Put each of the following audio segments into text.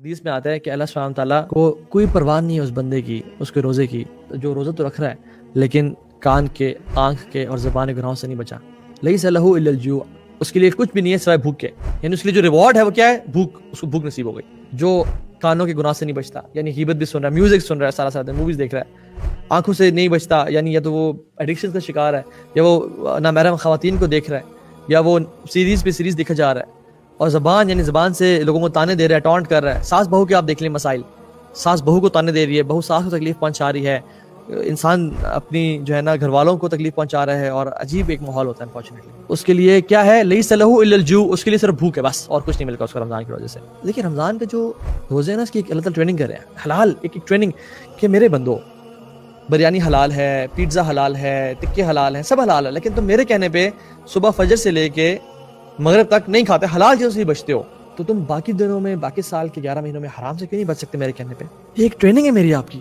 حدیث میں آتا ہے کہ اللہ سبحانہ تعالیٰ کو کوئی پرواہ نہیں ہے اس بندے کی، اس کے روزے کی جو روزہ تو رکھ رہا ہے لیکن کان کے، آنکھ کے اور زبان کے گناہوں سے نہیں بچا. لیس لہ الا الجوع، اس کے لیے کچھ بھی نہیں ہے سوائے بھوک کے. یعنی اس کے لیے جو ریوارڈ ہے وہ کیا ہے؟ بھوک. اس کو بھوک نصیب ہو گئی. جو کانوں کے گناہ سے نہیں بچتا، یعنی غیبت بھی سن رہا ہے، میوزک سن رہا ہے، سارا دن موویز دیکھ رہا ہے. آنکھوں سے نہیں بچتا، یعنی یا تو وہ ایڈکشن کا شکار ہے، یا وہ نامحرم خواتین کو دیکھ رہا ہے، یا وہ سیریز پہ سیریز دیکھا جا رہا ہے. اور زبان، یعنی زبان سے لوگوں کو تانے دے رہا ہے، ٹونٹ کر رہا ہے. ساس بہو کے آپ دیکھ لیں مسائل، ساس بہو کو تانے دے رہی ہے، بہو ساس کو تکلیف پہنچا رہی ہے، انسان اپنی جو ہے نا گھر والوں کو تکلیف پہنچا رہا ہے، اور عجیب ایک ماحول ہوتا ہے انفارچونیٹلی. اس کے لیے کیا ہے؟ لیس لہ الا الجوع، اس کے لیے صرف بھوک ہے بس، اور کچھ نہیں ملتا اس کو رمضان کی وجہ سے. دیکھیں رمضان کا جو روزے ہیں نا، اس کی اللہ تعالیٰ ٹریننگ کر رہے ہیں، حلال ایک ٹریننگ کہ میرے بندو بریانی حلال ہے، پیزا حلال ہے، ٹکے حلال ہیں، سب حلال ہے، لیکن تم میرے کہنے پہ صبح فجر سے لے کے مغرب تک نہیں کھاتے، حلال چیزوں سے ہی بچتے ہو، تو تم باقی دنوں میں، باقی سال کے 11 مہینوں میں حرام سے کیوں نہیں بچ سکتے میرے کہنے پہ؟ یہ ایک ٹریننگ ہے میری آپ کی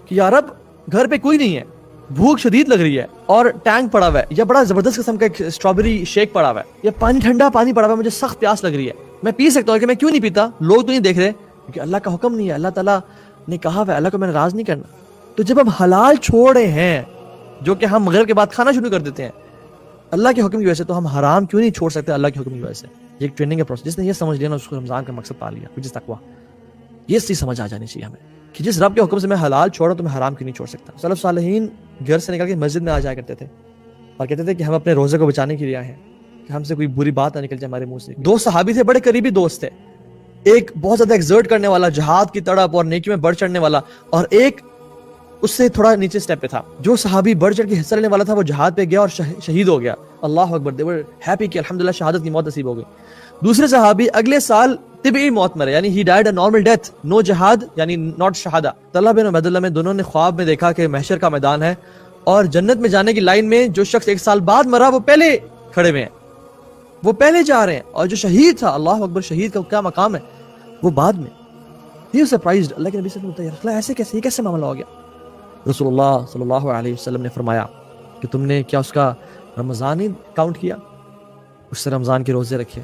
کہ یا رب گھر پہ کوئی نہیں ہے، بھوک شدید لگ رہی ہے، اور ٹینک پڑا ہوا ہے، یا بڑا زبردست قسم کا ایک اسٹرابیری شیک پڑا ہوا ہے، یا پانی ٹھنڈا پانی پڑا ہوا ہے، مجھے سخت پیاس لگ رہی ہے، میں پی سکتا ہوں کہ میں کیوں نہیں پیتا؟ لوگ تو نہیں دیکھ رہے، کیونکہ اللہ کا حکم نہیں ہے، اللہ تعالیٰ نے کہا ہوا ہے، اللہ کو میں نے راز نہیں کرنا. تو جب ہم حلال چھوڑ رہے ہیں، جو کہ ہم مغرب کے بعد کھانا شروع کر دیتے ہیں اللہ کے حکم کی وجہ سے، تو ہم حرام کیوں نہیں چھوڑ سکتے اللہ کے حکم کی وجہ سے؟ یہ ایک ٹریننگ کا پروسیس. جس نے یہ سمجھ لیا نا، اس کو رمضان کا مقصد پا لیا، جس تقویٰ. یہ چیز سمجھ آ جانی چاہیے ہمیں کہ جس رب کے حکم سے میں حلال چھوڑا تو میں حرام کیوں نہیں چھوڑ سکتا. سلف صالحین گھر سے نکل کے مسجد میں آ جایا کرتے تھے اور کہتے تھے کہ ہم اپنے روزے کو بچانے کے لیے آئے ہیں، کہ ہم سے کوئی بری بات نہ نکل جائے ہمارے منہ سے. دو صحابی تھے، بڑے قریبی دوست تھے. ایک بہت زیادہ ایکزرٹ کرنے والا، جہاد کی تڑپ اور نیکی میں بڑھ چڑھنے والا، اور ایک اس سے تھوڑا نیچے سٹیپ پہ تھا. جو صحابی بڑھ چڑھ کے حصہ لینے والا تھا وہ جہاد پہ گیا اور شہید ہو گیا. اللہ اکبر، they were happy کہ الحمدللہ شہادت کی موت نصیب ہو گئی. دوسرے صحابی اگلے سال طبعی موت مرے، یعنی he died a normal death, no جہاد یعنی not شہادہ. طلحہ بن عبید اللہ میں دونوں نے خواب میں دیکھا کہ محشر کا میدان ہے اور جنت میں جانے کی لائن میں جو شخص 1 سال بعد مرا وہ پہلے کھڑے ہوئے ہیں، وہ پہلے جا رہے ہیں، اور جو شہید تھا، اللہ اکبر، شہید کا کیا مقام ہے، وہ بعد میں. یہ سرپرائزڈ، اللہ کے نبی صلی اللہ علیہ وسلم ایسے کیسے، یہ کیسے معاملہ ہو گیا؟ رسول اللہ صلی اللہ علیہ وسلم نے فرمایا کہ تم نے کیا اس کا رمضان ہی کاؤنٹ کیا؟ اس سے رمضان کے روزے رکھے،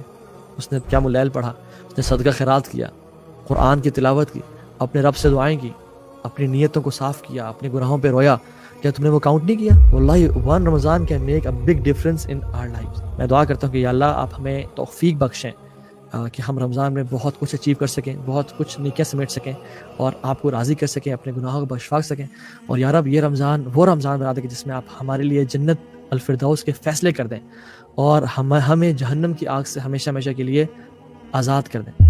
اس نے قیام اللیل پڑھا، اس نے صدقہ خیرات کیا، قرآن کی تلاوت کی، اپنے رب سے دعائیں کی، اپنی نیتوں کو صاف کیا، اپنے گناہوں پہ رویا. کیا تم نے وہ کاؤنٹ نہیں کیا؟ واللہ one Ramadan can make a big difference in our lives. میں دعا کرتا ہوں کہ یا اللہ آپ ہمیں توفیق بخشیں کہ ہم رمضان میں بہت کچھ اچیو کر سکیں، بہت کچھ نیکیاں سمیٹ سکیں، اور آپ کو راضی کر سکیں، اپنے گناہوں کو بخشوا سکیں. اور یا رب یہ رمضان وہ رمضان بنا دیں کہ جس میں آپ ہمارے لیے جنت الفردوس کے فیصلے کر دیں، اور ہمیں جہنم کی آگ سے ہمیشہ ہمیشہ کے لیے آزاد کر دیں.